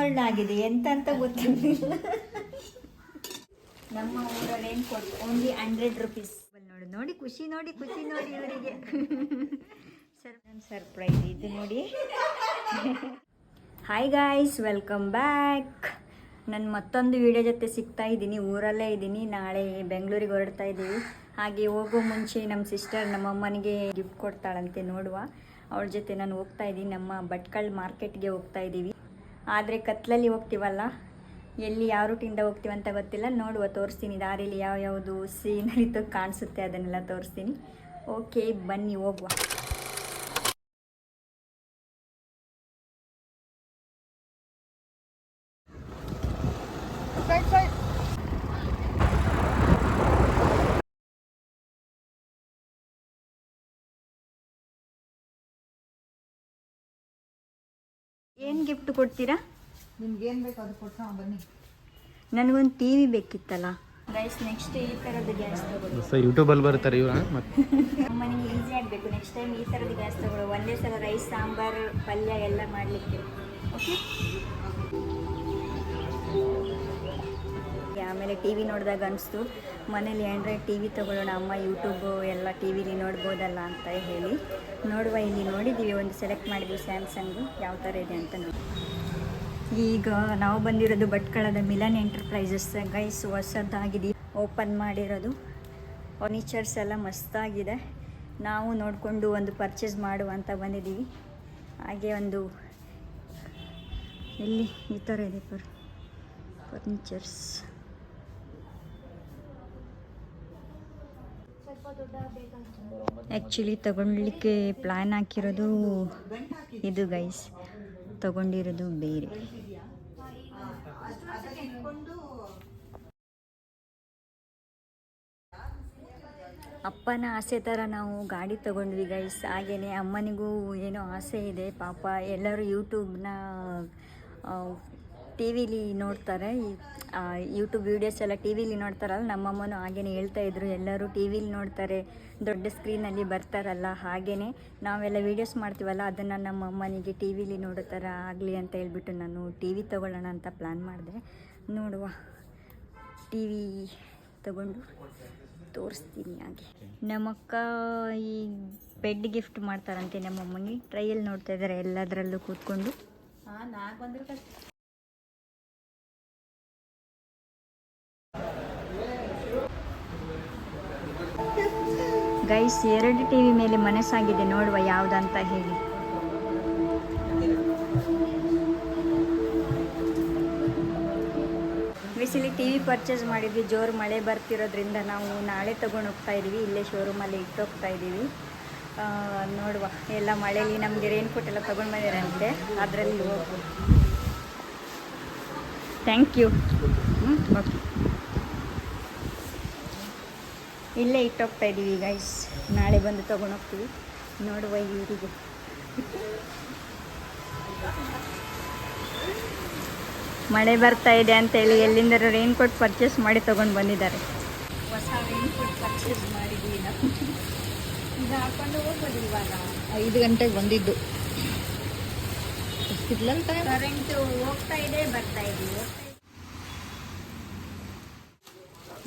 Gold ಆಗಿದೆ ಎಂತ ಅಂತ ಗೊತ್ತಿಲ್ಲ. ನಮ್ಮ ಊರಲ್ಲಿ ಏನು ಕೊಟ್ಟು ಓನ್ಲಿ 100 rupees. ನೋಡಿ ನೋಡಿ ಖುಷಿ ನೋಡಿ ಇವರಿಗೆ. ಸರ್ಪ್ರೈಸ್ ಇದು ನೋಡಿ. Hi guys, welcome back. ನಾನು ಮತ್ತೊಂದು ವಿಡಿಯೋ ಜೊತೆ ಸಿಗ್ತಾ ಇದ್ದೀನಿ. ಊರಲ್ಲೇ ಇದ್ದೀನಿ. ನಾಳೆ ಬೆಂಗಳೂರಿಗೆ ಹೊರಡ್ತಾ ಇದ್ದೀವಿ. ಹಾಗೆ ಹೋಗೋ ಮುಂಚೆ ನಮ್ಮ ಸಿಸ್ಟರ್ ನಮ್ಮ ಅಮ್ಮನಿಗೆ ಗಿಫ್ಟ್ ಕೊಡ್ತಾಳಂತೆ, ನೋಡುವ. ಅವಳ ಜೊತೆ ನಾನು ಹೋಗ್ತಾ ಇದ್ದೀನಿ. ನಮ್ಮ ಭಟ್ಕಳ ಮಾರ್ಕೆಟ್ಗೆ ಹೋಗ್ತಾ ಇದ್ದೀವಿ. ಆದರೆ ಕತ್ಲಲ್ಲಿ ಹೋಗ್ತೀವಲ್ಲ, ಎಲ್ಲಿ ಯಾವ ರೂಟಿಂದ ಹೋಗ್ತೀವಂತ ಗೊತ್ತಿಲ್ಲ. ನೋಡುವ, ತೋರಿಸ್ತೀನಿ. ದಾರಿಲಿ ಯಾವ್ಯಾವುದು ಸೀನರಿ ಕಾಣಿಸುತ್ತೆ ಅದನ್ನೆಲ್ಲ ತೋರಿಸ್ತೀನಿ. ಓಕೆ, ಬನ್ನಿ ಹೋಗುವ. ಏನು ಗಿಫ್ಟ್ ಕೊಡ್ತೀರಾ? ನಿಮ್ಗೆ ಏನು ಬೇಕು ಅದು ಕೊಡ್ತಾ ಬನ್ನಿ. ನನಗೊಂದು ಟಿವಿ ಬೇಕಿತ್ತಲ್ಲ ಗೈಸ್. ನೆಕ್ಸ್ಟ್ ಈ ಥರದ್ದು ಗ್ಯಾಸ್ ತಗೊಳ್ಳಿ. ಯೂಟ್ಯೂಬಲ್ಲಿ ಬರ್ತಾರೆ ಇವ್ರು. ನಮ್ಮನೆಗೆ ಈಸಿ ಆಗಬೇಕು. ನೆಕ್ಸ್ಟ್ ಟೈಮ್ ಈ ಥರದ್ದು ಗ್ಯಾಸ್ ತಗೊಳ್ಳಿ. ಒಂದೇ ಸಲ ರೈಸ್, ಸಾಂಬಾರು, ಪಲ್ಯ ಎಲ್ಲ ಮಾಡಲಿಕ್ಕೆ. ಓಕೆ. ಆಮೇಲೆ ಟಿ ವಿ ನೋಡಿದಾಗ ಅನಿಸ್ತು, ಮನೇಲಿ ಆ್ಯಂಡ್ರಾಯ್ಡ್ ಟಿ ವಿ ತೊಗೊಳ್ಳೋಣ, ಅಮ್ಮ ಯೂಟ್ಯೂಬು ಎಲ್ಲ ಟಿ ವಿಲಿ ನೋಡ್ಬೋದಲ್ಲ ಅಂತ ಹೇಳಿ ನೋಡುವ. ಇಲ್ಲಿ ನೋಡಿದ್ದೀವಿ, ಒಂದು ಸೆಲೆಕ್ಟ್ ಮಾಡಿದ್ವಿ ಸ್ಯಾಮ್ಸಂಗು. ಯಾವ ಥರ ಇದೆ ಅಂತ ನೋಡಿ. ಈಗ ನಾವು ಬಂದಿರೋದು ಭಟ್ಕಳದ ಮಿಲನ್ ಎಂಟರ್ಪ್ರೈಸಸ್ ಗೈಸ್. ಹೊಸದಾಗಿದೆ, ಓಪನ್ ಮಾಡಿರೋದು. ಫರ್ನಿಚರ್ಸ್ ಎಲ್ಲ ಮಸ್ತಾಗಿದೆ. ನಾವು ನೋಡಿಕೊಂಡು ಒಂದು ಪರ್ಚೇಸ್ ಮಾಡುವ ಅಂತ ಬಂದಿದ್ದೀವಿ. ಹಾಗೆ ಒಂದು ಇಲ್ಲಿ ಈ ಥರ ಇದೆ ಫರ್ನಿಚರ್ಸ್. ಆ್ಯಕ್ಚುಲಿ ತಗೊಳ್ಲಿಕ್ಕೆ ಪ್ಲ್ಯಾನ್ ಹಾಕಿರೋದು ಇದು ಗೈಸ್, ತಗೊಂಡಿರೋದು ಬೇರೆ. ಅಪ್ಪನ ಆಸೆ ಥರ ನಾವು ಗಾಡಿ ತೊಗೊಂಡ್ವಿ ಗೈಸ್. ಹಾಗೆಯೇ ಅಮ್ಮನಿಗೂ ಏನೋ ಆಸೆ ಇದೆ ಪಾಪ. ಎಲ್ಲರೂ ಯೂಟ್ಯೂಬ್ನ ಟಿ ವಿಲಿ ನೋಡ್ತಾರೆ, ಯೂಟ್ಯೂಬ್ ವೀಡಿಯೋಸ್ ಎಲ್ಲ ಟಿ ವಿಲಿ ನೋಡ್ತಾರಲ್ಲ. ನಮ್ಮಮ್ಮನೂ ಹಾಗೇ ಹೇಳ್ತಾಯಿದ್ರು, ಎಲ್ಲರೂ ಟಿ ವಿಲಿ ನೋಡ್ತಾರೆ, ದೊಡ್ಡ ಸ್ಕ್ರೀನಲ್ಲಿ ಬರ್ತಾರಲ್ಲ. ಹಾಗೆಯೇ ನಾವೆಲ್ಲ ವೀಡಿಯೋಸ್ ಮಾಡ್ತೀವಲ್ಲ, ಅದನ್ನು ನಮ್ಮ ಅಮ್ಮನಿಗೆ ಟಿ ವಿಲಿ ನೋಡೋ ಥರ ಆಗಲಿ ಅಂತ ಹೇಳ್ಬಿಟ್ಟು ನಾನು ಟಿ ವಿ ತೊಗೊಳ್ಳೋಣ ಅಂತ ಪ್ಲ್ಯಾನ್ ಮಾಡಿದೆ. ನೋಡುವ, ಟಿ ವಿ ತೊಗೊಂಡು ತೋರಿಸ್ತೀನಿ. ಹಾಗೆ ನಮ್ಮಕ್ಕ ಈ ಬೆಡ್ ಗಿಫ್ಟ್ ಮಾಡ್ತಾರಂತೆ ನಮ್ಮಮ್ಮನಿಗೆ. ಟ್ರೈಯಲ್ಲಿ ನೋಡ್ತಾ ಇದ್ದಾರೆ ಎಲ್ಲದರಲ್ಲೂ ಕೂತ್ಕೊಂಡು. ಗೈಸ್, 2 ಟಿ ವಿ ಮೇಲೆ ಮನಸ್ಸಾಗಿದೆ. ನೋಡುವ ಯಾವುದಂತ ಹೇಳಿ. ಬಿಸಿಲಿ ಟಿ ವಿ ಪರ್ಚೇಸ್ ಮಾಡಿದ್ವಿ. ಜೋರು ಮಳೆ ಬರ್ತಿರೋದ್ರಿಂದ ನಾವು ನಾಳೆ ತೊಗೊಂಡು ಹೋಗ್ತಾ ಇದ್ದೀವಿ. ಇಲ್ಲೇ ಶೋರೂಮಲ್ಲಿ ಇಟ್ಟೋಗ್ತಾ ಇದ್ದೀವಿ. ನೋಡುವ, ಎಲ್ಲ ಮಳೆಯಲ್ಲಿ ನಮಗೆ ರೈನ್ಕೋಟ್ ಎಲ್ಲ ತೊಗೊಂಡು ಬಂದಿರಂತೆ, ಅದರಲ್ಲಿ ಹೋಗ್ಬೋದು. Thank you. ಓಕೆ, ಇಲ್ಲೇ ಇಟ್ಟೋಗ್ತಾ ಇದ್ದೀವಿ ಗೈಸ್. ನಾಳೆ ಬಂದು ತೊಗೊಂಡೋಗ್ತೀವಿ. ನೋಡುವ, ಇವರಿಗೆ ಮಳೆ ಬರ್ತಾ ಇದೆ ಅಂತೇಳಿ ಎಲ್ಲಿಂದರೂ ರೈನ್ಕೋಟ್ ಪರ್ಚೇಸ್ ಮಾಡಿ ತೊಗೊಂಡು ಬಂದಿದ್ದಾರೆ. ಹೊಸ ರೈನ್ಕೋಟ್ ಪರ್ಚೇಸ್ ಮಾಡಿದ್ದೀವಿ ನಾವು. ಇದು ಹಾಕ್ಕೊಂಡು ಹೋಗ್ಬೋದು. ಇವಾಗ 5 ಗಂಟೆಗೆ ಬಂದಿದ್ದು. ಕರೆಂಟು ಹೋಗ್ತಾ ಇದೆ, ಬರ್ತಾ ಇದ್ದೀವಿ.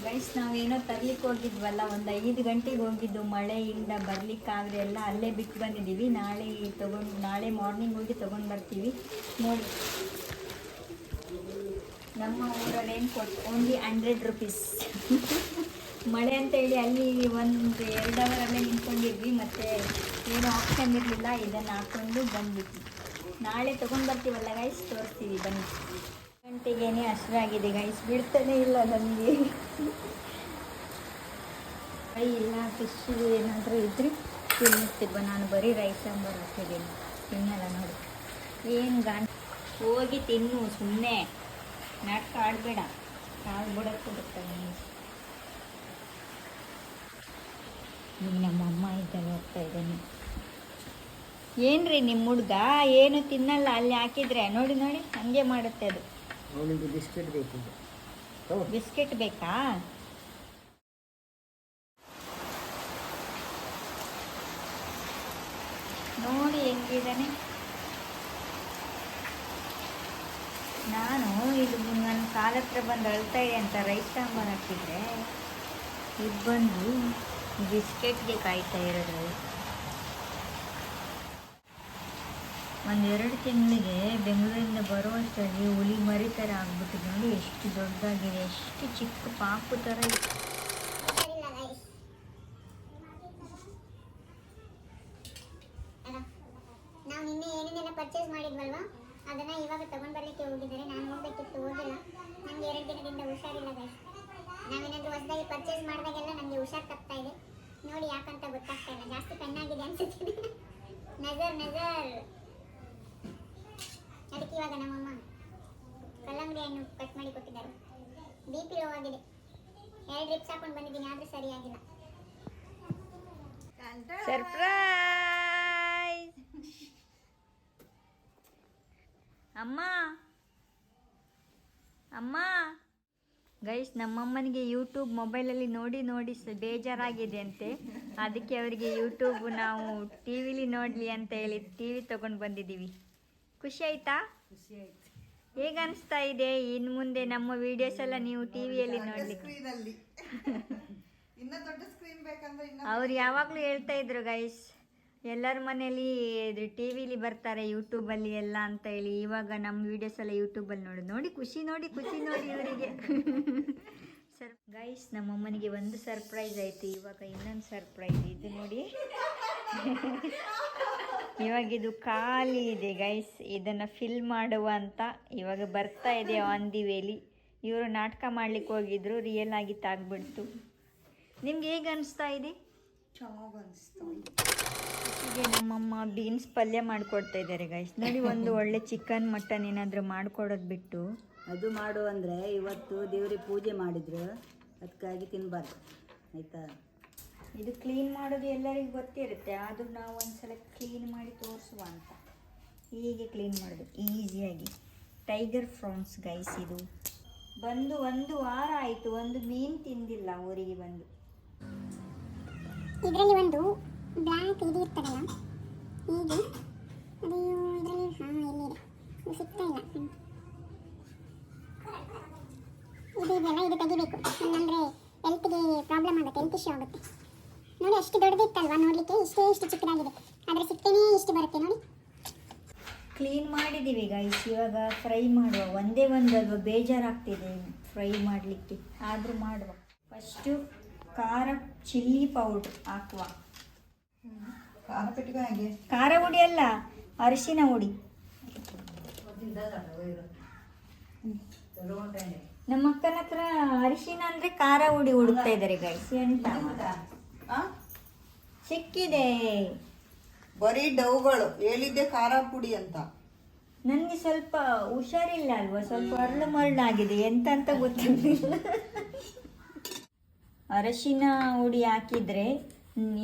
ಗೈಸ್, ನಾವೇನೋ ತರ್ಲಿಕ್ಕೆ ಹೋಗಿದ್ವಲ್ಲ, ಒಂದು 5 ಗಂಟೆಗೆ ಹೋಗಿದ್ದು. ಮಳೆಯಿಂದ ಬರಲಿಕ್ಕಾಗದೆ ಎಲ್ಲ ಅಲ್ಲೇ ಬಿಟ್ಟು ಬಂದಿದ್ದೀವಿ. ನಾಳೆ ಮಾರ್ನಿಂಗ್ ಹೋಗಿ ತೊಗೊಂಡು ಬರ್ತೀವಿ. ನೋಡಿ, ನಮ್ಮ ಊರಲ್ಲಿ ಏನು ಕೊಟ್ಟು ಓನ್ಲಿ 100 rupees. ಮಳೆ ಅಂತ ಹೇಳಿ ಅಲ್ಲಿ 1-2 ಅವರಲ್ಲೇ ನಿಂತ್ಕೊಂಡಿದ್ವಿ. ಮತ್ತು ಏನೂ ಆಪ್ಷನ್ ಇರಲಿಲ್ಲ, ಇದನ್ನು ಹಾಕ್ಕೊಂಡು ಬಂದ್ಬಿಟ್ವಿ. ನಾಳೆ ತೊಗೊಂಡು ಬರ್ತೀವಲ್ಲ ಗೈಸ್, ತೋರಿಸ್ತೀವಿ ಬನ್ನಿ. ಗಂಟೆಗೇನೆ ಹಸಿವಾಗಿದೆ ಗೈಸ್, ಬಿಡ್ತಾನೆ ಇಲ್ಲ ನನಗೆ. ಕೈ ಇಲ್ಲ, ಫಿಶ್ ಏನಾದರೂ ಇದ್ದರೆ ತಿನ್ನುತ್ತಿದ್ವ. ನಾನು ಬರೀ ರೈಸ್ ಸಾಂಬಾರು ಹಾಕಿದ್ದೀನಿ, ತಿನ್ನಲ್ಲ. ನೋಡಿ ಏನು ಹೋಗಿ ತಿನ್ನು, ಸುಮ್ಮನೆ ನಾಟಕ ಆಡಬೇಡ. ಕಾಲು ಬಿಡೋಕ್ಕೂ ಬರ್ತಾನೆ. ಈಗ ನಮ್ಮಮ್ಮ ಇದ್ದಲ್ಲಿ ಹೋಗ್ತಾ ಇದ್ದಾನೆ. ಏನ್ರಿ ನಿಮ್ಮ ಹುಡುಗ ಏನು ತಿನ್ನಲ್ಲ, ಅಲ್ಲಿ ಹಾಕಿದ್ರೆ ನೋಡಿ ನೋಡಿ ಹಂಗೆ ಮಾಡುತ್ತೆ ಅದು. ಬಿಸ್ಕೆಟ್ ಬೇಕು. ಬಿಸ್ಕೆಟ್ ಬೇಕಾ? ನೋಡಿ ಹೆಂಗಿದ್ದಾನೆ. ನಾನು ಇದು ನನ್ನ ಕಾಲ ಹತ್ರ ಬಂದು ಅಳ್ತಾ ಇದೆ ಅಂತ ರೈಸ್ ಸಾಂಬಾರು ಹಾಕಿದ್ರೆ ಇದು ಬಂದು ಬಿಸ್ಕೆಟ್ಗೆ ಕಾಯ್ತಾ ಇರೋದು. 1-2 ತಿಂಗಳಿಗೆ ಬೆಂಗಳೂರಿಂದ ಬರುವಷ್ಟರಲ್ಲಿ ಹುಲಿ ಮರಿ ಥರ ಆಗ್ಬಿಟ್ಟಿದೆ ನೋಡಿ, ಎಷ್ಟು ದೊಡ್ಡದಾಗಿದೆ, ಎಷ್ಟು ಚಿಕ್ಕ ಪಾಪು ಥರ ಇದೆ. ನಾವು ನಿನ್ನೆ ಏನೇನೆಲ್ಲ ಪರ್ಚೇಸ್ ಮಾಡಿದ್ವಲ್ವಾ ಅದನ್ನ ಇವಾಗ ತಗೊಂಡ್ ಬರ್ಲಿಕ್ಕೆ ಹೋಗಿದ್ದಾರೆ. ನಾನು ಹೋಗ್ಬೇಕಿತ್ತು, ಹೋಗಿಲ್ಲ. ನನಗೆ 2 ದಿನದಿಂದ ಹುಷಾರಿಲ್ಲ ಗೈಸ್. ನಾವೇನಾದ್ರೂ ಹೊಸದಾಗಿ ಪರ್ಚೇಸ್ ಮಾಡಿದಾಗೆಲ್ಲ ನನಗೆ ಹುಷಾರು ತಪ್ತಾ ಇದೆ. ನೋಡಿ ಯಾಕಂತ ಗೊತ್ತಾಗ್ತಾ ಇಲ್ಲ, ಜಾಸ್ತಿ ಕಣ್ಣಾಗಿದೆ ಅನ್ಸುತ್ತೆ. ನಜರ್ ಅದಕ್ಕೆ ಇವಾಗ ನಮ್ಮಮ್ಮ ಕಲ್ಲಂಗಡಿ ಹಣ್ಣು ಕಟ್ ಮಾಡಿ ಕೊಟ್ಟಿದ್ದಾರೆ. BP ಲೋ ಆಗಿದೆ. 2 ಡ್ರಿಪ್ಸ್ ಹಾಕೊಂಡು ಬಂದಿದ್ದೀನಿ, ಆದ್ರೂ ಸರಿಯಾಗಿಲ್ಲ. ಸರ್ಪ್ರೈಸ್ ಅಮ್ಮ ಅಮ್ಮ ಗೈಸ್, ನಮ್ಮಮ್ಮನಿಗೆ ಯೂಟ್ಯೂಬ್ ಮೊಬೈಲಲ್ಲಿ ನೋಡಿ ನೋಡಿ ಬೇಜಾರಾಗಿದೆ ಅಂತೆ. ಅದಕ್ಕೆ ಅವರಿಗೆ ಯೂಟ್ಯೂಬ್ ನಾವು ಟಿ ವಿಲಿ ನೋಡಲಿ ಅಂತ ಹೇಳಿ TV ತೊಗೊಂಡು ಬಂದಿದ್ದೀವಿ. ಖುಷಿ ಆಯ್ತಾ? ಖುಷಿ ಆಯ್ತು. ಹೇಗೆ ಅನಿಸ್ತಾ ಇದೆ? ಇನ್ನು ಮುಂದೆ ನಮ್ಮ ವಿಡಿಯೋಸ್ ಎಲ್ಲ ನೀವು ಟಿವಿಯಲ್ಲಿ ನೋಡ್ಲಿಕ್ಕೆ. ಸ್ಕ್ರೀನಲ್ಲಿ ಇನ್ನ ದೊಡ್ಡ ಸ್ಕ್ರೀನ್ ಬೇಕಂದ್ರೆ ಅವ್ರು ಯಾವಾಗಲೂ ಹೇಳ್ತಾ ಇದ್ರು ಗೈಸ್, ಎಲ್ಲರ ಮನೇಲಿ ಟಿವಿಲಿ ಬರ್ತಾರೆ ಯೂಟ್ಯೂಬಲ್ಲಿ ಎಲ್ಲ ಅಂತ ಹೇಳಿ. ಇವಾಗ ನಮ್ಮ ವಿಡಿಯೋಸ್ ಎಲ್ಲ ಯೂಟ್ಯೂಬಲ್ಲಿ ನೋಡಿ ಖುಷಿ ನೋಡಿ ಇವರಿಗೆ. ಗೈಸ್, ನಮ್ಮಮ್ಮನಿಗೆ ಒಂದು ಸರ್ಪ್ರೈಸ್ ಆಯಿತು, ಇವಾಗ ಇನ್ನೊಂದು ಸರ್ಪ್ರೈಸ್. ಇದು ನೋಡಿ, ಇವಾಗ ಇದು ಖಾಲಿ ಇದೆ ಗೈಸ್, ಇದನ್ನು ಫಿಲ್ ಮಾಡುವ ಅಂತ ಇವಾಗ ಬರ್ತಾ ಇದೆ ಆನ್ ದಿ ವೇಲಿ. ಇವರು ನಾಟಕ ಮಾಡ್ಲಿಕ್ಕೆ ಹೋಗಿದ್ರು, ರಿಯಲ್ ಆಗಿ ತಾಗ್ಬಿಡ್ತು. ನಿಮ್ಗೆ ಹೇಗೆ ಅನಿಸ್ತಾ ಇದೆ? ಚೆನ್ನಾಗಿ ಅನಿಸ್ತಾ ಇದೆ. ಹೀಗೆ ನಮ್ಮಮ್ಮ ಬೀನ್ಸ್ ಪಲ್ಯ ಮಾಡಿಕೊಡ್ತಾ ಇದ್ದಾರೆ ಗೈಸ್. ನೋಡಿ, ಒಂದು ಒಳ್ಳೆ ಚಿಕನ್ ಮಟನ್ ಏನಾದರೂ ಮಾಡಿಕೊಡೋದು ಬಿಟ್ಟು ಅದು ಮಾಡು ಅಂದರೆ ಇವತ್ತು ದೇವ್ರಿಗೆ ಪೂಜೆ ಮಾಡಿದ್ರು, ಅದಕ್ಕಾಗಿ ತಿನ್ನಬಾರ್ದು ಆಯಿತಾ. ಇದು ಕ್ಲೀನ್ ಮಾಡೋದು ಎಲ್ಲರಿಗೂ ಗೊತ್ತಿರುತ್ತೆ, ಆದರೂ ನಾವು ಒಂದ್ಸಲ ಕ್ಲೀನ್ ಮಾಡಿ ತೋರಿಸುವ ಅಂತ. ಹೀಗೆ ಕ್ಲೀನ್ ಮಾಡೋದು ಈಸಿಯಾಗಿ. ಟೈಗರ್ ಫ್ರಾನ್ಸ್ ಗೈಸ್, ಇದು ಬಂದು 1 ವಾರ ಆಯಿತು, ಒಂದು ಮೀನು ತಿಂದಿಲ್ಲ ಊರಿಗೆ ಬಂದು. ಇದರಲ್ಲಿ ಒಂದು ಬ್ಲ್ಯಾಕ್ ಇದು ಇರ್ತದಲ್ಲ, ಹೀಗೆ ಅದು ಇದರಲ್ಲಿ ಇಲ್ಲಿದೆ, ಇದು ಸಿಗ್ತಾ ಇಲ್ಲ. ಇದು ಇದೆಲ್ಲ ಇದು ತೆಗಿಬೇಕು, ಇಲ್ಲಾಂದರೆ ಹೆಲ್ತ್ಗೆ ಪ್ರಾಬ್ಲಮ್ ಆಗುತ್ತೆ, ಹೆಲ್ತ್ ಇಶ್ಯೂ ಆಗುತ್ತೆ. ನೋಡಿ, ಅಷ್ಟು ದೊಡ್ಡದಿತ್ತಲ್ವಾ ನೋಡಲಿಕ್ಕೆ, ಇಷ್ಟು ಚಿಕ್ಕದಾಗಿದೆ, ಆದರೆ ಸಿಗ್ತೇನೆ ಇಷ್ಟು ಬರುತ್ತೆ ನೋಡಿ. ಕ್ಲೀನ್ ಮಾಡಿದ್ದೀವಿ ಗೈಸ್, ಇವಾಗ ಫ್ರೈ ಮಾಡುವ. ಒಂದೇ ಒಂದು ಅಲ್ವಾ, ಬೇಜಾರಾಗ್ತಿದೆ ಫ್ರೈ ಮಾಡಲಿಕ್ಕೆ, ಆದರೂ ಮಾಡುವ. ಫಸ್ಟು ಖಾರ ಚಿಲ್ಲಿ ಪೌಡ್ರ್ ಹಾಕುವ. ಖಾರ ಪೆಟ್ಟಿಗೆ ಹಾಗೆ ಖಾರ ಹುಡಿ ಅಲ್ಲ, ಅರಿಶಿನ ಹುಡಿ. ನಮ್ಮ ಅಕ್ಕನ ಹತ್ರ ಅರಿಶಿನ ಅಂದರೆ ಖಾರ ಹುಡಿ ಹುಡುಕ್ತಾ ಇದ್ದಾರೆ ಗೈಸ್. ಎಂತ ಸಿಕ್ಕಿದೆ, ಬರೀ ಡವ್ಗಳು ಹೇಳಿದ್ದೆ ಖಾರ ಪುಡಿ ಅಂತ. ನನಗೆ ಸ್ವಲ್ಪ ಹುಷಾರಿಲ್ಲ ಅಲ್ವಾ, ಸ್ವಲ್ಪ ಅರಳು ಮರಳಾಗಿದೆ, ಎಂತ ಅಂತ ಗೊತ್ತಿಲ್ಲ. ಅರಶಿನ ಹುಡಿ ಹಾಕಿದ್ರೆ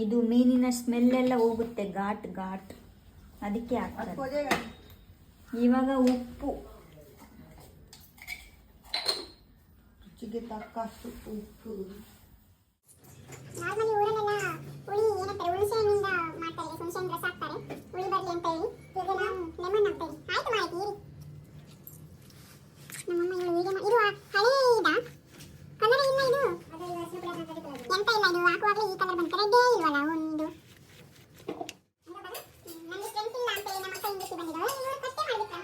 ಇದು ಮೀನಿನ ಸ್ಮೆಲ್ಲೆಲ್ಲ ಹೋಗುತ್ತೆ, ಘಾಟ್. ಅದಕ್ಕೆ ಹಾಕ್ತಾರೆ. ಇವಾಗ ಉಪ್ಪು, ರುಚಿಗೆ ತಕ್ಕಷ್ಟು ಉಪ್ಪು. ನಾರ್ಮಲಿ ಊರಲ್ಲೆಲ್ಲ ಹುಳಿ ಏನಂತಾರೆ, ಹುಣಸೆ ಹಣ್ಣಿಂದ ಮಾಡ್ತಾರೆ, ಹುಣಸೆ ಹಣ್ಣು ರಸ ಹಾಕ್ತಾರೆ ಹುಳಿ ಬರಲಿ ಅಂತ ಹೇಳಿ. ಈಗ ನಾವು ಲೆಮನ್ ಹಾಕ್ತಾ ಇದ್ದೀವಿ. ಆಯ್ತು ಮಾಹಿತಿ ಇರಿ. ನಮ್ಮಮ್ಮ ಇವಳು ಹೀಗೆ ಇದು ಹಳೆ ಇದ ಕಲರ್ ಇಲ್ಲ, ಇದು ಎಂತ ಇಲ್ಲ, ಇದು ಹಾಕುವಾಗಲೇ ಈ ಕಲರ್ ಬಂತು, ರೆಡ್ಡೇ ಇಲ್ವಲ್ಲ ಒಂದು. ನನಗೆ ಸ್ಟ್ರೆಂತ್ ಇಲ್ಲ ಅಂತ ಹೇಳಿ ನಮ್ಮ ಅಕ್ಕ ಇಂಗ್ಲಿಷ್ ಬಂದಿದ್ದಾಳೆ, ಇವರು ಕಷ್ಟೇ ಮಾಡ್ಬಿಟ್ಟ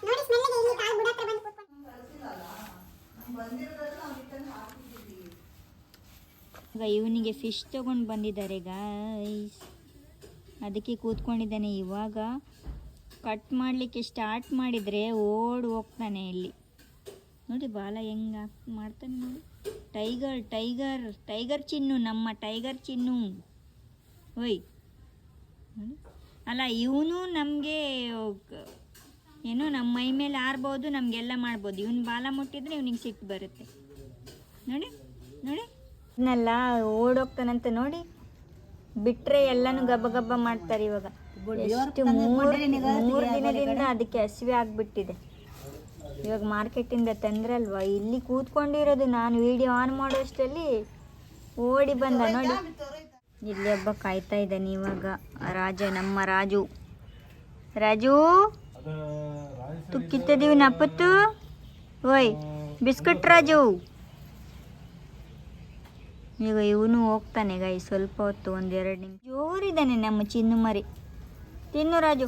ನೋಡಿ. ಸ್ಮೆಲ್ಗೆ ಇಲ್ಲಿ ಕಾಲು ಬುಡ ಹತ್ರ ಬಂದು ಕೂತ್ಕೊಂಡು ಈಗ ಇವನಿಗೆ ಫಿಶ್ ತೊಗೊಂಡು ಬಂದಿದ್ದಾರೆ ಗಾಯ್ಸ್, ಅದಕ್ಕೆ ಕೂತ್ಕೊಂಡಿದ್ದಾನೆ. ಇವಾಗ ಕಟ್ ಮಾಡಲಿಕ್ಕೆ ಸ್ಟಾರ್ಟ್ ಮಾಡಿದರೆ ಓಡಿ ಹೋಗ್ತಾನೆ. ಇಲ್ಲಿ ನೋಡಿ ಬಾಲ ಹೆಂಗೆ ಮಾಡ್ತಾನೆ ನೋಡಿ. ಟೈಗರ್ ಚಿನ್ನು, ನಮ್ಮ ಟೈಗರ್ ಚಿನ್ನು. ಓಯ್ ನೋಡಿ, ಅಲ್ಲ ಇವನು ನಮಗೆ ಏನೋ ನಮ್ಮ ಮೈ ಮೇಲೆ ಆರ್ಬೋದು, ನಮಗೆಲ್ಲ ಮಾಡ್ಬೋದು. ಇವನು ಬಾಲ ಮುಟ್ಟಿದ್ರೆ ಇವನಿಗೆ ಸಿಟ್ಟು ಬರುತ್ತೆ. ನೋಡಿ ಇದನ್ನೆಲ್ಲ ಓಡೋಗ್ತಾನಂತ ನೋಡಿ, ಬಿಟ್ಟರೆ ಎಲ್ಲನೂ ಗಬ್ಬ ಮಾಡ್ತಾರೆ. ಇವಾಗ ಎಷ್ಟು 3 ದಿನದಿಂದ ಅದಕ್ಕೆ ಹಸಿವೆ ಆಗಿಬಿಟ್ಟಿದೆ. ಇವಾಗ ಮಾರ್ಕೆಟಿಂದ ತಂದ್ರಲ್ವ, ಇಲ್ಲಿ ಕೂತ್ಕೊಂಡಿರೋದು. ನಾನು ವಿಡಿಯೋ ಆನ್ ಮಾಡೋಷ್ಟರಲ್ಲಿ ಓಡಿ ಬಂದ ನೋಡಿ. ಇಲ್ಲಿ ಒಬ್ಬ ಕಾಯ್ತಾ ಇದ್ದಾನೆ. ಇವಾಗ ನಮ್ಮ ರಾಜು ರಾಜು तू कितने दिन नापತ್ತು ಓಯ್ ಬಿಸ್ಕಟ್ ರಾಜು. ಈಗ ಇವನು ಹೋಗ್ತಾನೆ ಗೈ ಸ್ವಲ್ಪ ಹೊತ್ತು, ಒಂದೆರಡು ನಿಮಿಷ. ಜೋರಿದ್ದಾನೆ ನಮ್ಮ ಚಿನ್ನು ಮರಿ. ತಿನ್ನು ರಾಜು.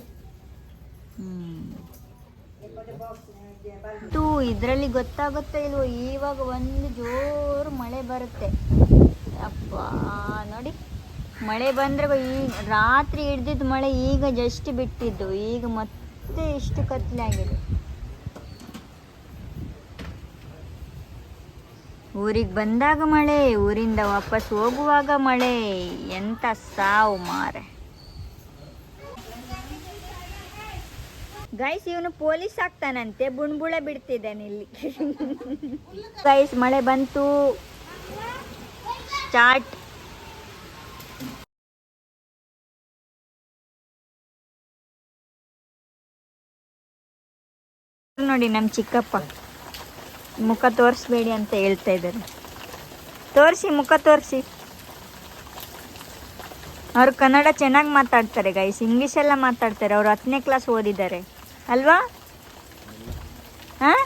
ಇದರಲ್ಲಿ ಗೊತ್ತಾಗುತ್ತಾ ಇಲ್ವೋ, ಇವಾಗ ಒಂದು ಜೋರು ಮಳೆ ಬರುತ್ತೆ. ಅಪ್ಪ ನೋಡಿ, ಮಳೆ ಬಂದರೆ ಈಗ ರಾತ್ರಿ ಹಿಡ್ದಿದ್ದು ಮಳೆ ಈಗ ಜಸ್ಟ್ ಬಿಟ್ಟಿದ್ದು, ಈಗ ಮತ್ತೆ ಇಷ್ಟು ಕತ್ಲಾಗಿದೆ. ಊರಿಗೆ ಬಂದಾಗ ಮಳೆ, ಊರಿಂದ ವಾಪಸ್ ಹೋಗುವಾಗ ಮಳೆ, ಎಂತ ಸಾವು ಮಾರೆ. ಗೈಸ್ ಇವನು ಪೊಲೀಸ್ ಆಗ್ತಾನಂತೆ, ಬುಣ್ಬುಳ ಬಿಡ್ತಿದ್ದಾನೆ ಇಲ್ಲಿ. ಗೈಸ್ ಮಳೆ ಬಂತು, ಸ್ಟಾರ್ಟ್. ನೋಡಿ ನಮ್ಮ ಚಿಕ್ಕಪ್ಪ ಮುಖ ತೋರಿಸ್ಬೇಡಿ ಅಂತ ಹೇಳ್ತಾ ಇದ್ದಾರೆ. ತೋರಿಸಿ, ಮುಖ ತೋರಿಸಿ. ಅವರು ಕನ್ನಡ ಚೆನ್ನಾಗಿ ಮಾತಾಡ್ತಾರೆ ಗೈಸ್, ಇಂಗ್ಲೀಷೆಲ್ಲ ಮಾತಾಡ್ತಾರೆ. ಅವರು 10ನೇ ಕ್ಲಾಸ್ ಓದಿದ್ದಾರೆ ಅಲ್ವಾ? ಹಾಂ,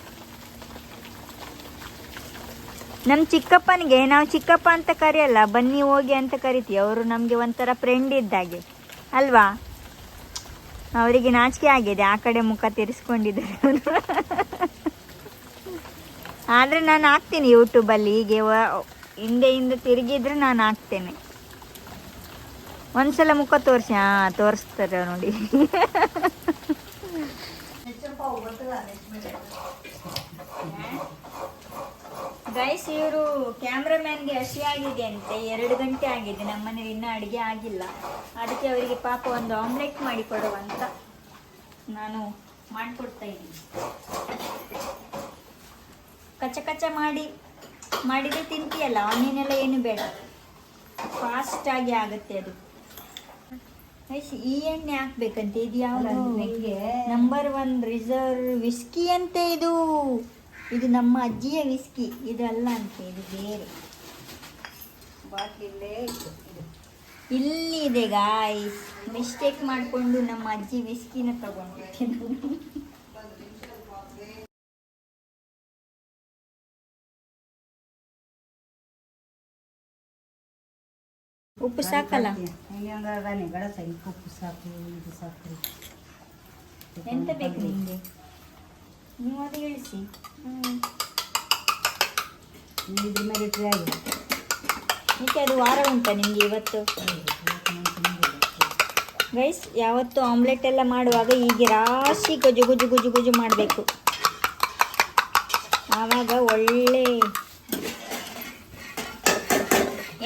ನಮ್ಮ ಚಿಕ್ಕಪ್ಪನಿಗೆ ನಾವು ಚಿಕ್ಕಪ್ಪ ಅಂತ ಕರೆಯಲ್ಲ, ಬನ್ನಿ ಹೋಗಿ ಅಂತ ಕರಿತೀವಿ. ಅವರು ನಮಗೆ ಒಂಥರ ಫ್ರೆಂಡ್ ಇದ್ದಾಗೆ ಅಲ್ವಾ? ಅವರಿಗೆ ನಾಚಿಕೆ ಆಗಿದೆ, ಆ ಕಡೆ ಮುಖ ತಿರ್ಸ್ಕೊಂಡಿದ್ದಾರೆ. ಆದರೆ ನಾನು ಹಾಕ್ತೀನಿ ಯೂಟ್ಯೂಬಲ್ಲಿ, ಹೀಗೆ ಹಿಂದೆ ತಿರುಗಿದ್ರೆ ನಾನು ಹಾಕ್ತೇನೆ. ಒಂದ್ಸಲ ಮುಖ ತೋರಿಸಿ. ಹಾಂ, ತೋರಿಸ್ತಾರೆ ನೋಡಿ. ಗೈಸ್ ಇವರು ಕ್ಯಾಮ್ರಾಮ್ಯಾನ್ಗೆ ಹಸಿಯಾಗಿದೆ ಅಂತೆ, 2 ಗಂಟೆ ಆಗಿದೆ, ನಮ್ಮ ಮನೇಲಿ ಇನ್ನೂ ಅಡುಗೆ ಆಗಿಲ್ಲ. ಅದಕ್ಕೆ ಅವರಿಗೆ ಪಾಪ ಒಂದು ಆಮ್ಲೆಟ್ ಮಾಡಿ ಕೊಡುವಂತ ನಾನು ಮಾಡಿಕೊಡ್ತಾ ಇದ್ದೀನಿ. ಕಚ್ಚ ಕಚ್ಚ ಮಾಡಿದರೆ ತಿಂತೀಯಲ್ಲ, ಆನಿಯನ್ ಎಲ್ಲ ಏನು ಬೇಡ, ಫಾಸ್ಟಾಗಿ ಆಗುತ್ತೆ ಅದು. ಗೈಸ್ ಈ ಎಣ್ಣೆ ಹಾಕ್ಬೇಕಂತೆ. ಇದು ಯಾವುದು? ನಂಬರ್ 1 ರಿಸರ್ವ್ ವಿಸ್ಕಿ ಅಂತೆ ಇದು. ಇದು ನಮ್ಮ ಅಜ್ಜಿಯ ವಿಸ್ಕಿ, ಇದಲ್ಲ ಅಂತೆ, ಇದು ಬೇರೆ ಬಾಟ್ಲಿಲ್ಲೇ ಇಲ್ಲಿದೆ ಗಾಯ್ಸ್. ಮಿಸ್ಟೇಕ್ ಮಾಡಿಕೊಂಡು ನಮ್ಮ ಅಜ್ಜಿ ವಿಸ್ಕಿನ ತಗೊಂಡಿದ್ದೀನಿ. ಉಪ್ಪು ಸಾಕಲ್ಲ? ಉಪ್ಪು ಸಾಕು, ಇದು ಸಾಕು. ಎಂತ ಬೇಕು ನಿಮಗೆ? ನೀವು ಅದು ಇಳಿಸಿ. ಇದ್ರ ಮೇಲೆ ಇಟ್ಟರೆ ಆಗಿದೆ. ಏಕೆ ಅದು ವಾರ ಉಂಟಾ ನಿಮಗೆ ಇವತ್ತು? ಗೈಸ್ ಯಾವತ್ತು ಆಮ್ಲೆಟ್ ಎಲ್ಲ ಮಾಡುವಾಗ ಹೀಗೆ ರಾಶಿ ಗುಜು ಗುಜು ಗುಜು ಗುಜು ಮಾಡಬೇಕು, ಆವಾಗ ಒಳ್ಳೆ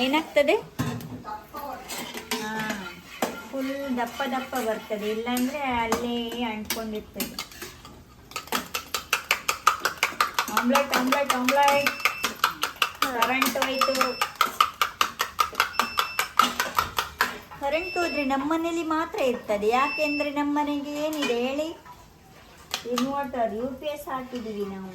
ಏನಾಗ್ತದೆ, ಹಾಂ ಫುಲ್ ದಪ್ಪ ದಪ್ಪ ಬರ್ತದೆ. ಇಲ್ಲಾಂದರೆ ಅಲ್ಲೇ ಅಂಟ್ಕೊಂಡಿರ್ತದೆ. Omelette omelette omelette. ಕರೆಂಟ್ ಹೋಯ್ತು. ಕರೆಂಟ್ ಹೋದ್ರೆ ನಮ್ಮನೇಲಿ ಮಾತ್ರ ಇರ್ತದೆ. ಯಾಕೆಂದರೆ ನಮ್ಮನೆಗೆ ಏನಿದೆ ಹೇಳಿ, ಇನ್ವರ್ಟರ್ UPS ಹಾಕಿದ್ದೀವಿ ನಾವು.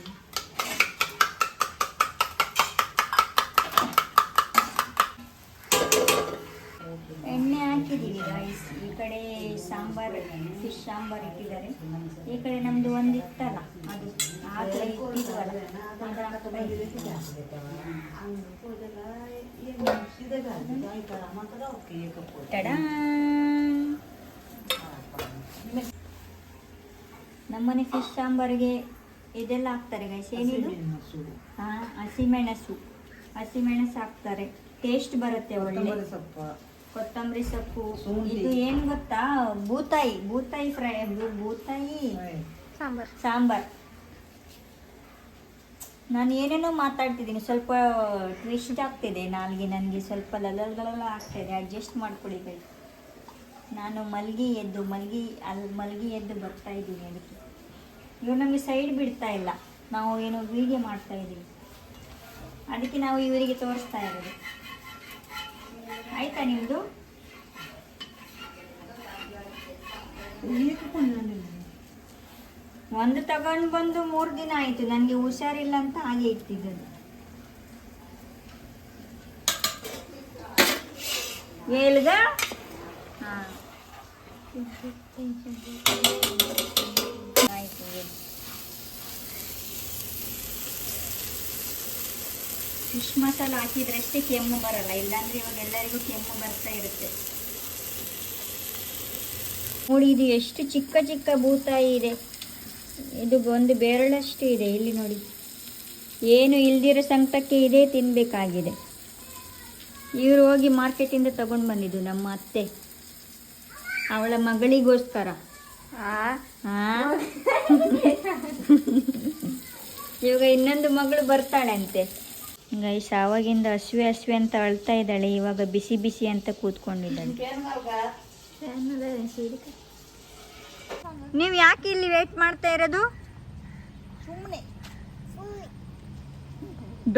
ಎಣ್ಣೆ ಹಾಕಿದ್ದೀವಿ ಗೈಸ್. ಈ ಕಡೆ ಸಾಂಬಾರು, ಫಿಶ್ ಸಾಂಬಾರು ಇಟ್ಟಿದ್ದಾರೆ. ಈ ಕಡೆ ನಮ್ಮದು ಒಂದು ಇತ್ತಲ್ಲ, ಅದು ಆಗಲೇ ಇಟ್ಟಿದ್ವಲ್ಲ, ನಮ್ಮನೆ ಫಿಶ್ ಸಾಂಬಾರಿಗೆ ಇದೆಲ್ಲ ಹಾಕ್ತಾರೆ ಗೈಸ್. ಏನಿದು? ಹಾಂ, ಹಸಿಮೆಣಸು ಹಾಕ್ತಾರೆ, ಟೇಸ್ಟ್ ಬರುತ್ತೆ ಒಳ್ಳೆ. ಕೊತ್ತಂಬರಿ ಸೊಪ್ಪು. ಇದು ಏನು ಗೊತ್ತಾ, ಬೂತಾಯಿ ಫ್ರೈ, ಬೂತಾಯಿ ಸಾಂಬಾರ್. ನಾನು ಏನೇನೋ ಮಾತಾಡ್ತಿದ್ದೀನಿ, ಸ್ವಲ್ಪ ಟ್ವಿಸ್ಟ್ ಆಗ್ತಿದೆ ನಾಲ್ಗೆ, ನನಗೆ ಸ್ವಲ್ಪ ಲಲಗಳೆಲ್ಲ ಆಗ್ತಾಯಿದೆ, ಅಡ್ಜಸ್ಟ್ ಮಾಡ್ಕೊಳ್ಳಿ ಗೈ. ನಾನು ಮಲಗಿ ಎದ್ದು ಬರ್ತಾ ಇದ್ದೀನಿ. ಅದಕ್ಕೆ ಇವ್ರು ನಮಗೆ ಸೈಡ್ ಬಿಡ್ತಾ ಇಲ್ಲ, ನಾವು ಏನೋ ವೀಡಿಯೋ ಮಾಡ್ತಾ ಇದ್ದೀವಿ, ಅದಕ್ಕೆ ನಾವು ಇವರಿಗೆ ತೋರಿಸ್ತಾ ಇರೋದು. ಆಯ್ತಾ ನಿಮ್ಮದು? ಒಂದು ತಗೊಂಡು ಬಂದು 3 ದಿನ ಆಯಿತು, ನನಗೆ ಹುಷಾರಿಲ್ಲ ಅಂತ ಹಾಗೆ ಇಟ್ಟಿದ್ದು. ವೇಲ್ಗ ಹಾಂ ಆಯ್ತು. ಫಿಶ್ ಮಸಾಲ ಹಾಕಿದ್ರಷ್ಟೇ ಕೆಮ್ಮು ಬರಲ್ಲ, ಇಲ್ಲಾಂದ್ರೆ ಇವಾಗ ಎಲ್ಲರಿಗೂ ಕೆಮ್ಮು ಬರ್ತಾ ಇರುತ್ತೆ. ನೋಡಿ ಇದು ಎಷ್ಟು ಚಿಕ್ಕ ಚಿಕ್ಕ ಬೂತಾಯಿ ಇದೆ, ಇದು ಒಂದು ಬೆರಳಷ್ಟು ಇದೆ. ಇಲ್ಲಿ ನೋಡಿ, ಏನು ಇಲ್ದಿರೋ ಸಂಕಟಕ್ಕೆ ಇದೇ ತಿನ್ನಬೇಕಾಗಿದೆ. ಇವರು ಹೋಗಿ ಮಾರ್ಕೆಟಿಂದ ತಗೊಂಡು ಬಂದಿದ್ದು ನಮ್ಮ ಅತ್ತೆ, ಅವಳ ಮಗಳಿಗೋಸ್ಕರ. ಇವಾಗ ಇನ್ನೊಂದು ಮಗಳು ಬರ್ತಾಳೆ ಅಂತೆ. ಗೈಸ್ ಆವಾಗಿಂದ ಹಸಿವೆ ಹಸಿವೆ ಅಂತ ಅಳ್ತಾ ಇದ್ದಾಳೆ, ಇವಾಗ ಬಿಸಿ ಬಿಸಿ ಅಂತ ಕೂತ್ಕೊಂಡಿದ್ದಾಳೆ. ನೀವು ಯಾಕೆ ಇಲ್ಲಿ ವೇಟ್ ಮಾಡ್ತಾ ಇರೋದು? ಸುಮ್ಮನೆ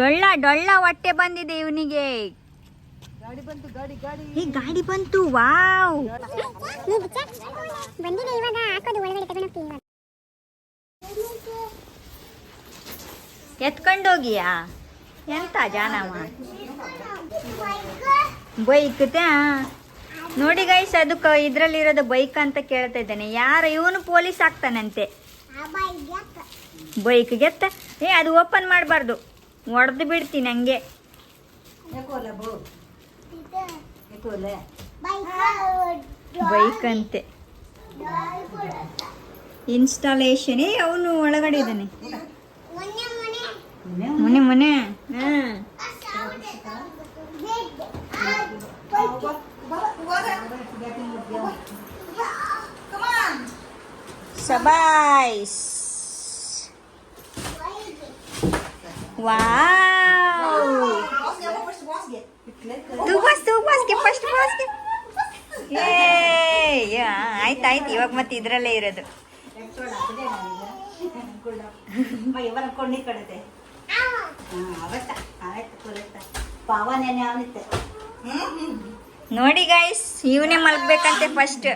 ಡೊಳ್ಳ ಡೊಳ್ಳ ಹೊಟ್ಟೆ ಬಂದಿದೆ ಇವನಿಗೆ. ಗಾಡಿ ಬಂತು, ಗಾಡಿ ಗಾಡಿ ಈ ಗಾಡಿ ಬಂತು, ವಾವ್. ಬಂದಿದೆ, ಇವಾಗ ಹಾಕೋದು ಒಳಗಡೆ ತಗೊಂಡು ಹೋಗ್ತೀನಿ. ಎತ್ಕೊಂಡೋಗಿಯಾ? ಎಂತ ಜಾನವ ಬೈಕ್ತೆ. ನೋಡಿ ಗೈಸ್, ಅದಕ್ಕೆ ಇದ್ರಲ್ಲಿರೋದು ಬೈಕ್ ಅಂತ ಕೇಳ್ತಾ ಇದ್ದಾನೆ. ಯಾರು ಇವನು ಪೊಲೀಸ್ ಆಗ್ತಾನಂತೆ ಬೈಕ್ಗೆ. ಅದು ಓಪನ್ ಮಾಡಬಾರ್ದು, ಹೊಡೆದು ಬಿಡ್ತೀನಿ ಹಂಗೆ. ಬೈಕ್ ಅಂತೆ, ಇನ್ಸ್ಟಾಲೇಷನ್. ಅವನು ಒಳಗಡೆ ಇದ್ದಾನೆ, ಮನೆ ಮನೆ. ಸಬಾಯ್ಸ್, ವಾವ್. ತೂ ಬಾಸ್ಗೆ ಫಸ್ಟ್ ಬಾಸ್ಗೆ. ಆಯ್ತಾಯ್ತು, ಇವಾಗ ಮತ್ತೆ ಇದ್ರಲ್ಲೇ ಇರೋದು. ನೋಡಿ ಗೈಸ್, ಇವನೇ ಮಲ್ಬೇಕಂತೆ ಫಸ್ಟ್.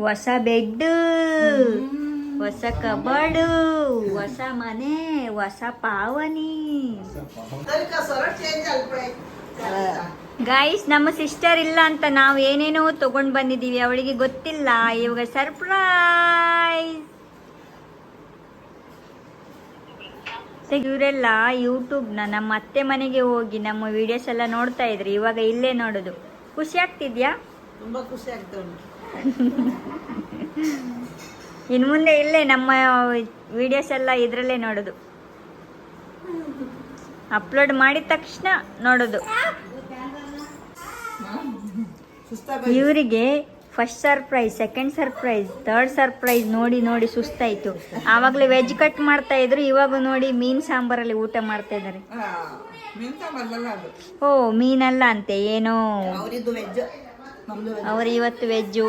ಹೊಸ ಬೆಡ್, ಹೊಸ ಕಬರ್ಡು, ಹೊಸ ಮನೆ, ಹೊಸ ಪಾವನಿ. ಗೈಸ್, ನಮ್ಮ ಸಿಸ್ಟರ್ ಇಲ್ಲ ಅಂತ ನಾವು ಏನೇನೋ ತಗೊಂಡು ಬಂದಿದ್ದೀವಿ, ಅವಳಿಗೆ ಗೊತ್ತಿಲ್ಲ. ಇವಾಗ ಸರ್ಪ್ರೈಸ್. ಇವರೆಲ್ಲ ಯೂಟ್ಯೂಬ್ನ ನಮ್ಮ ಅತ್ತೆ ಮನೆಗೆ ಹೋಗಿ ನಮ್ಮ ವಿಡಿಯೋಸ್ ಎಲ್ಲ ನೋಡ್ತಾ ಇದ್ರಿ, ಇವಾಗ ಇಲ್ಲೇ ನೋಡೋದು. ಖುಷಿ ಆಗ್ತಿದ್ಯಾ? ತುಂಬಾ ಖುಷಿ ಆಗ್ತಾ ಉಂಟು. ಇನ್ನು ಮುಂದೆ ಇಲ್ಲೇ ನಮ್ಮ ವಿಡಿಯೋಸ್ ಎಲ್ಲ ಇದರಲ್ಲೇ ನೋಡೋದು. ಅಪ್ಲೋಡ್ ಮಾಡಿದ ತಕ್ಷಣ ನೋಡೋದು. ಇವರಿಗೆ first surprise, second surprise, third surprise ನೋಡಿ ನೋಡಿ ಸುಸ್ತಾಯಿತು. ಆವಾಗಲೇ ವೆಜ್ ಕಟ್ ಮಾಡ್ತಾ ಇದ್ರು, ಇವಾಗ ನೋಡಿ ಮೀನು ಸಾಂಬಾರಲ್ಲಿ ಊಟ ಮಾಡ್ತಾ ಇದ್ದಾರೆ. ಓ, ಮೀನಲ್ಲ ಅಂತೆ, ಏನೋ ಅವರು ಇವತ್ತು ವೆಜ್ಜು,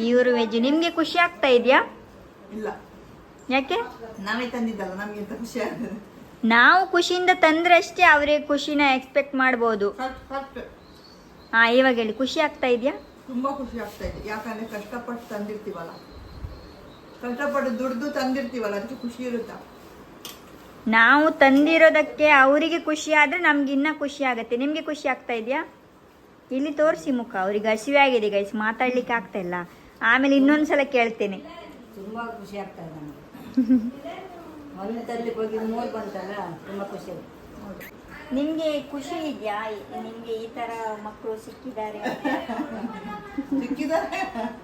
ಇವರು ವೆಜ್ಜು. ನಿಮಗೆ ಖುಷಿ ಆಗ್ತಾ ಇದೆಯಾ? ಇಲ್ಲ. ಯಾಕೆ? ನಾವೇ ತಂದಿದ್ದಲ್ಲ, ನಮಗೆ ಅಂತ ಖುಷಿ ಆಗ್ತದೆ. ನಾವು ಖುಷಿಯಿಂದ ತಂದ್ರೆ ಅಷ್ಟೇ ಅವರಿಗೆ ಖುಷಿನ ಎಕ್ಸ್ಪೆಕ್ಟ್ ಮಾಡ್ಬೋದು. ಇವಾಗ ಹೇಳಿ, ಖುಷಿ ಆಗ್ತಾ ಇದೆಯಾ? ತುಂಬಾ ಖುಷಿ ಆಗ್ತಾ ಇದೆ. ಯಾಕಂದ್ರೆ ಕಷ್ಟಪಟ್ಟು ತಂದಿರ್ತೀವಲ್ಲ, ಕಷ್ಟಪಟ್ಟು ದುಡ್ದು ತಂದಿರ್ತೀವಲ್ಲ, ಅದಕ್ಕೆ ಖುಷಿ ಇರುತ್ತಾ. ನಾವು ತಂದಿರೋದಕ್ಕೆ ಅವರಿಗೆ ಖುಷಿ ಆದ್ರೆ ನಮ್ಗೆ ಇನ್ನ ಖುಷಿ ಆಗುತ್ತೆ. ನಿಮ್ಗೆ ಖುಷಿ ಆಗ್ತಾ ಇದೆಯಾ? ಇಲ್ಲಿ ತೋರಿಸಿ ಮುಖ. ಅವ್ರಿಗೆ ಹಸಿವೆ ಆಗಿದೆ ಗೈಸ್, ಮಾತಾಡ್ಲಿಕ್ಕೆ ಆಗ್ತಾ ಇಲ್ಲ. ಆಮೇಲೆ ಇನ್ನೊಂದ್ಸಲ ಕೇಳ್ತೇನೆ. ತುಂಬಾ ಖುಷಿ ಆಗ್ತಾ ಇದೆ ನನಗೆ. ಒಂದು ತರ್ಲಿಕ್ಕೆ ಹೋಗಿ 3 ಬಂತಲ್ಲ, ತುಂಬಾ ಖುಷಿ ಆಯ್ತು. ನಿಮ್ಗೆ ಖುಷಿ ಇದೆಯಾ? ನಿಮ್ಗೆ ಈ ತರ ಮಕ್ಕಳು ಸಿಕ್ಕಿದ್ದಾರೆ? ಸಿಕ್ಕಿದ್ದಾರೆ,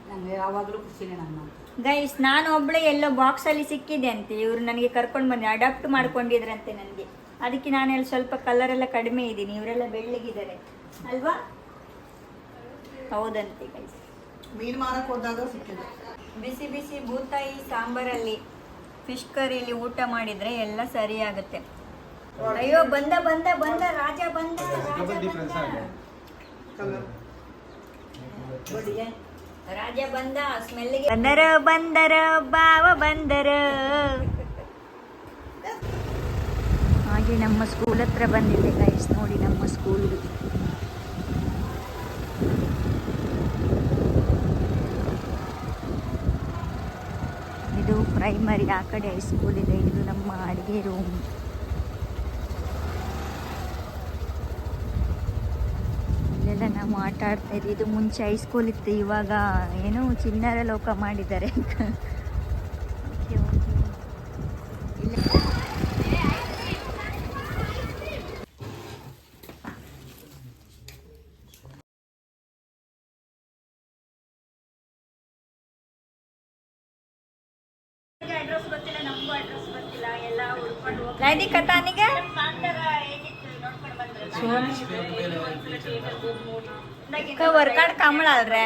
ನಂಗೆ ಯಾವಾಗಲೂ ಖುಷಿನೇ. ನನ್ನ ಗೈಸ್, ನಾನು ಒಬ್ಳೆ ಎಲ್ಲೋ ಬಾಕ್ಸ್ ಅಲ್ಲಿ ಸಿಕ್ಕಿದೆ ಅಂತೆ. ಇವ್ರು ನನಗೆ ಕರ್ಕೊಂಡು ಬಂದು ಅಡಾಪ್ಟ್ ಮಾಡ್ಕೊಂಡಿದ್ರಂತೆ ನನಗೆ. ಅದಕ್ಕೆ ನಾನೆಲ್ಲ ಸ್ವಲ್ಪ ಕಲರ್ ಎಲ್ಲ ಕಡಿಮೆ ಇದ್ದೀನಿ, ಇವರೆಲ್ಲ ಬೆಳ್ಳಗಿದ್ದಾರೆ ಅಲ್ವಾ? ಹೌದಂತೆ ಗೈಸ್. ಮೀನು ಮಾರಕ್ಕೆ ಹೋದಾಗ ಸಿಕ್ಕಿದೆ. ಬಿಸಿ ಬಿಸಿ ಬೂತಾಯಿ ಸಾಂಬಾರಲ್ಲಿ, ಫಿಶ್ ಕರಿಯಲ್ಲಿ ಊಟ ಮಾಡಿದ್ರೆ ಎಲ್ಲ ಸರಿ ಆಗುತ್ತೆ. ಅಯ್ಯೋ, ಬಂದ ಬಂದ ಬಂದ ರಾಜ ಬಂದ, ರಾಜ ಬಂದ. ಸ್ಮೆಲ್ಗೆ ಬಂದರ ಬಂದರ ಬಾವ ಬಂದರ. ಹಾಗೆ ನಮ್ಮ ಸ್ಕೂಲ್ ಹತ್ರ ಬಂದಿದೆ ಗೈಸ್, ನೋಡಿ ನಮ್ಮ ಸ್ಕೂಲ್. ಇದು ಪ್ರೈಮರಿ, ಆ ಕಡೆ ಹೈಸ್ಕೂಲ್ ಇದೆ. ಇದು ನಮ್ಮ ಅಡುಗೆ ರೂಮ್. ಇಲ್ಲೆಲ್ಲ ನಾವು ಆಟ ಆಡ್ತಾ ಇದ್ವಿ. ಇದು ಮುಂಚೆ ಹೈಸ್ಕೂಲ್ ಇತ್ತು, ಇವಾಗ ಏನೋ ಚಿಣ್ಣರ ಲೋಕ ಮಾಡಿದ್ದಾರೆ. Okay okay. ಅಡ್ರೆಸ್ ಗೊತ್ತಿಲ್ಲ, ನಮಗೂ ಅಡ್ರೆಸ್ ಗೊತ್ತಿಲ್ಲ. ಎಲ್ಲ ಹುಡ್ಕೊಂಡು ಹೋಗಿ ಕಥಾನಿಗೆ ವರ್ಕಾಡ್ ಕಾಮಳ ಅಲ್ರೆ